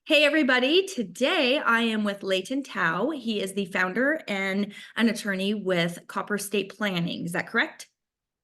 Hey, everybody. Today I am with Leighton Tyau. He is the founder and an attorney with Copper State Planning. Is that correct?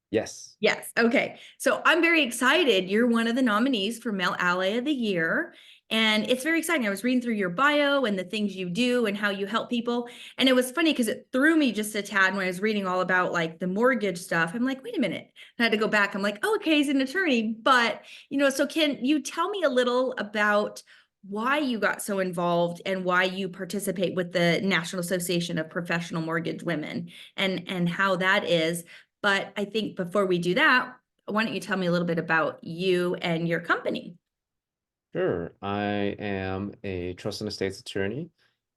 Yes. Yes. Okay. So I'm very excited. You're one of the nominees for Male Ally of the Year. And it's very exciting. I was reading through your bio and the things you do and how you help people. And it was funny because it threw me just a tad when I was reading all about like the mortgage stuff. I'm like, wait a minute. And I had to go back. I'm like, oh, okay, he's an attorney. But, so can you tell me a little about why you got so involved and why you participate with the National Association of Professional Mortgage Women and how that is? But I think before we do that, why don't you tell me a little bit about you and your company? Sure. I am a trust and estates attorney,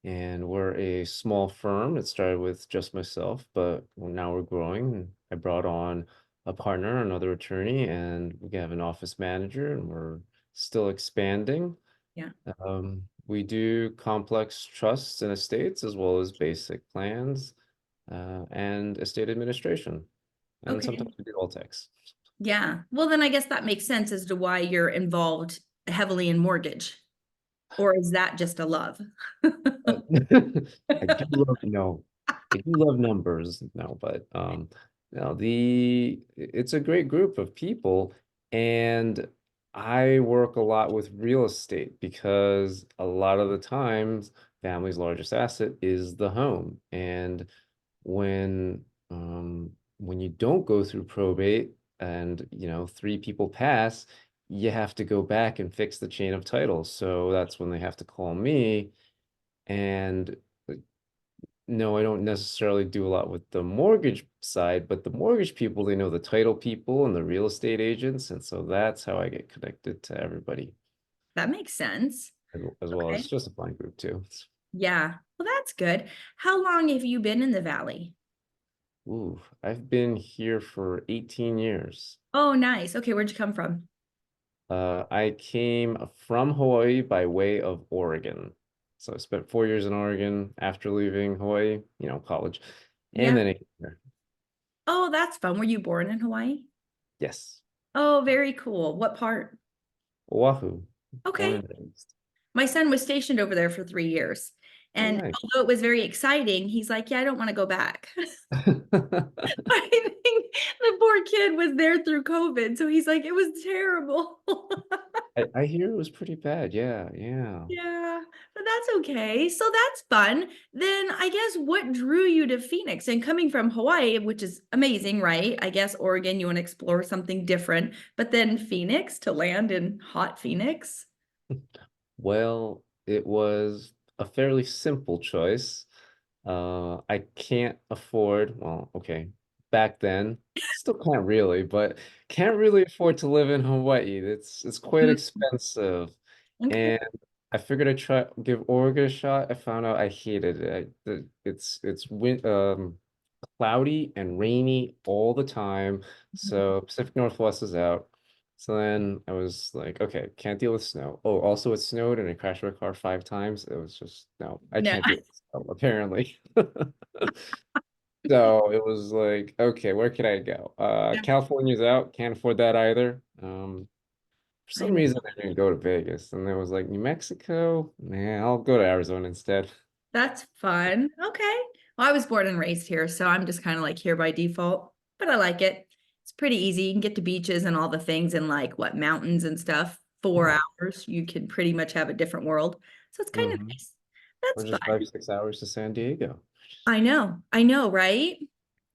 and we're a small firm. It started with just myself, but now we're growing. I brought on a partner, another attorney, and we have an office manager, and we're still expanding. Yeah. We do complex trusts and estates as well as basic plans, and estate administration, and Okay. sometimes we do all tax. Yeah. Well, then I guess that makes sense as to why you're involved heavily in mortgage. Or is that just a love? Uh, I do love no, I do love numbers, no, but no, it's a great group of people, and I work a lot with real estate because a lot of the times family's largest asset is the home. And when when you don't go through probate and three people pass, you have to go back and fix the chain of title. So that's when they have to call me. And no, I don't necessarily do a lot with the mortgage side, but the mortgage people, they know the title people and the real estate agents. And so that's how I get connected to everybody, That makes sense. as well Okay. as just a fine group too. Yeah. Well, that's good. How long have you been in the Valley? Ooh, I've been here for 18 years. Oh, nice. Okay. Where'd you come from? I came from Hawaii by way of Oregon. So I spent 4 years in Oregon after leaving Hawaii, college, and Yeah. then here. Oh, that's fun. Were you born in Hawaii? Yes, Oh, very cool. What part? Oahu, born Okay. and raised. My son was stationed over there for 3 years. Oh, And nice. although it was very exciting, he's like, yeah, I don't want to go back. I think the poor kid was there through COVID. So he's like, it was terrible. I hear it was pretty bad. Yeah, yeah. Yeah, but that's okay. So that's fun. Then I guess what drew you to Phoenix and coming from Hawaii, which is amazing, right? I guess Oregon, you want to explore something different, but then Phoenix to land in hot Phoenix. Well, it was a fairly simple choice. I can't afford, well, okay, back then, still can't really, but can't really afford to live in Hawaii. It's quite Mhm. expensive. Okay. And I figured I'd try give Oregon a shot. I found out I hated it. It's cloudy and rainy all the time. So Pacific Northwest is out. So then I was like, okay, can't deal with snow. Oh, also it snowed and I crashed my car 5 times. It was just, no, I No. can't deal with snow, apparently. So it was like, okay, where can I go? Yeah, California's out, can't afford that either. For I some know. reason I didn't go to Vegas, and there was like New Mexico. Nah, I'll go to Arizona instead. That's fun. Okay. Well, I was born and raised here, so I'm just kind of like here by default, but I like it. It's pretty easy. You can get to beaches and all the things and like what mountains and stuff. Four Oh, hours, you can pretty much have a different world. So it's kind of hmm. nice. Or That's just fun. 5, 6 hours to San Diego. I know, right?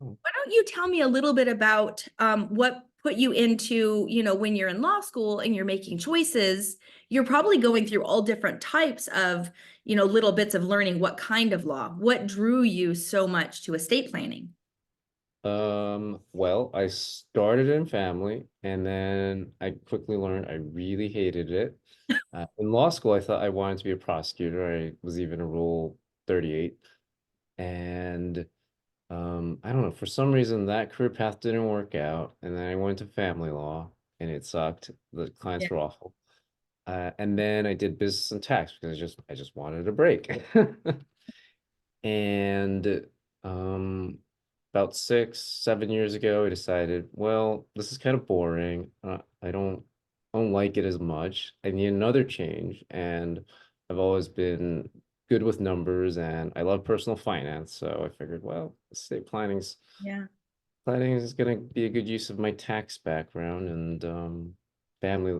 Oh, Why don't you tell me a little bit about what put you into, when you're in law school and you're making choices, you're probably going through all different types of, little bits of learning what kind of law. What drew you so much to estate planning? well, I started in family, and then I quickly learned I really hated it. In law school, I thought I wanted to be a prosecutor. I was even a Rule 38. And I don't know, for some reason that career path didn't work out. And then I went to family law and it sucked. The Yeah. clients were awful. And then I did business and tax because I just wanted a break. And um, about 6, 7 years ago, I decided, well, this is kind of boring. I don't. don't like it as much. I need another change, and I've always been good with numbers, and I love personal finance. So I figured, well, estate Yeah. planning is going to be a good use of my tax background, and family.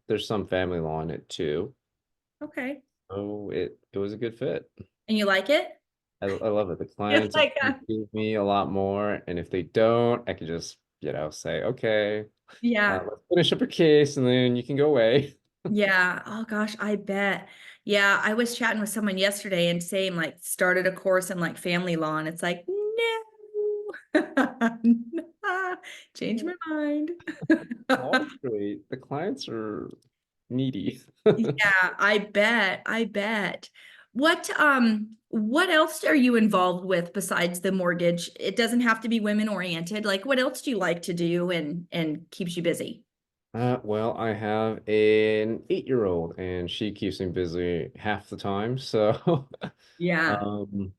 There's some family law in it too. Okay. So it was a good fit. And you like it? I love it. The It's clients like, appreciate me a lot more, and if they don't, I could just, say, okay, yeah. let's finish up your case, and then you can go away. Yeah. Oh gosh, I bet. Yeah, I was chatting with someone yesterday and saying like started a course in like family law, and it's like, no. Change my mind. All great. The clients are needy. Yeah, I bet. I bet. What else are you involved with besides the mortgage? It doesn't have to be women oriented. Like what else do you like to do and keeps you busy? Well, I have an 8-year-old, and she keeps me busy half the time. So, Yeah. um,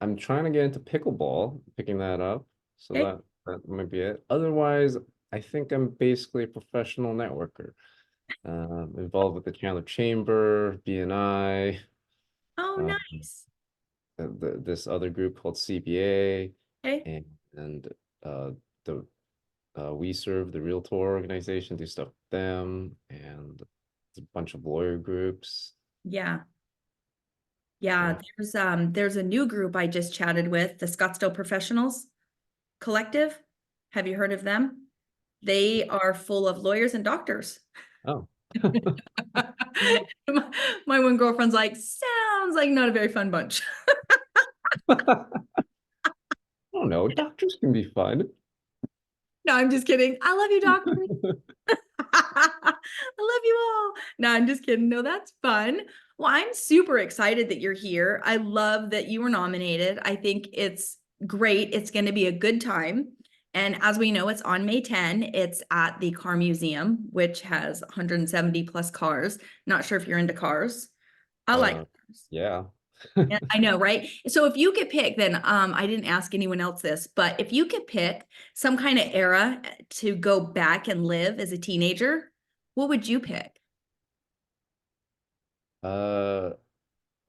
I'm trying to get into pickleball, picking that up. So Okay. that might be it. Otherwise, I think I'm basically a professional networker, involved with the Chandler Chamber, BNI, Oh, uh, nice. this other group called CBA, Okay. and uh, the We Serve, the Realtor organization, do stuff with them, and a bunch of lawyer groups. Yeah. Yeah, Yeah. there's a new group I just chatted with, the Scottsdale Professionals Collective. Have you heard of them? They are full of lawyers and doctors. Oh. My one girlfriend's like, sounds like not a very fun bunch. I don't know. Doctors can be fun. No, I'm just kidding. I love you, doctors. I love you all. No, I'm just kidding. No, that's fun. Well, I'm super excited that you're here. I love that you were nominated. I think it's great. It's going to be a good time. And as we know, it's on May 10. It's at the Car Museum, which has 170 plus cars. Not sure if you're into cars. I like Uh, cars. yeah. Yeah, I know, right? So if you could pick, then I didn't ask anyone else this, but if you could pick some kind of era to go back and live as a teenager, what would you pick? Uh,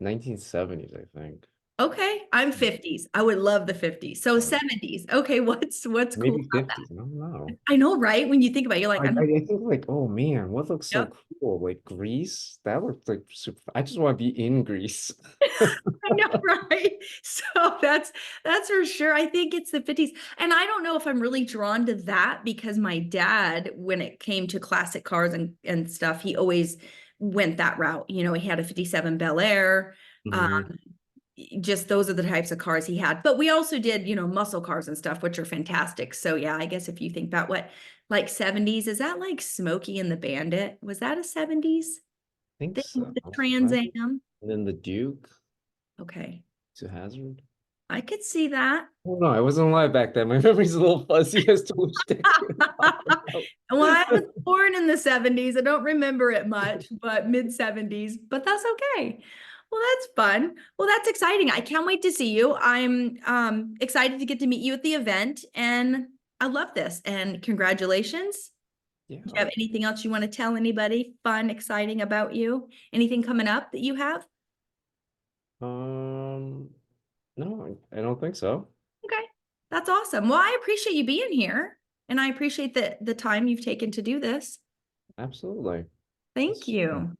1970s, I think. Okay, I'm 50s. I would love the 50s. So Uh, 70s. Okay, what's cool Maybe about that? 50s. I don't know. I know, right? When you think about it, you're like, I think like, oh man, what looks so yep. cool? Like Greece? That looked like super. I just want to be in Greece. I know, right? So that's for sure. I think it's the 50s. And I don't know if I'm really drawn to that because my dad, when it came to classic cars and stuff, he always went that route. You know, he had a 57 Bel Air. Um, Hmm. just those are the types of cars he had. But we also did, muscle cars and stuff, which are fantastic. So yeah, I guess if you think about what like 70s, is that like Smokey and the Bandit? Was that a 70s Think thing so. with the Right? Trans Am? And then the Duke Okay. to Hazard. I could see that. Oh no, I wasn't alive back then. My memory's a little fuzzy as to which day we're talking about. Well, I was born in the 70s. I don't remember it much, but mid 70s, but that's okay. Well, that's fun. Well, that's exciting. I can't wait to see you. I'm excited to get to meet you at the event, and I love this. And congratulations. Do you Yeah. have anything else you want to tell anybody fun, exciting about you? Anything coming up that you have? Um, no, I don't think so. Okay. That's awesome. Well, I appreciate you being here, and I appreciate the time you've taken to do this. Absolutely. Thank This you.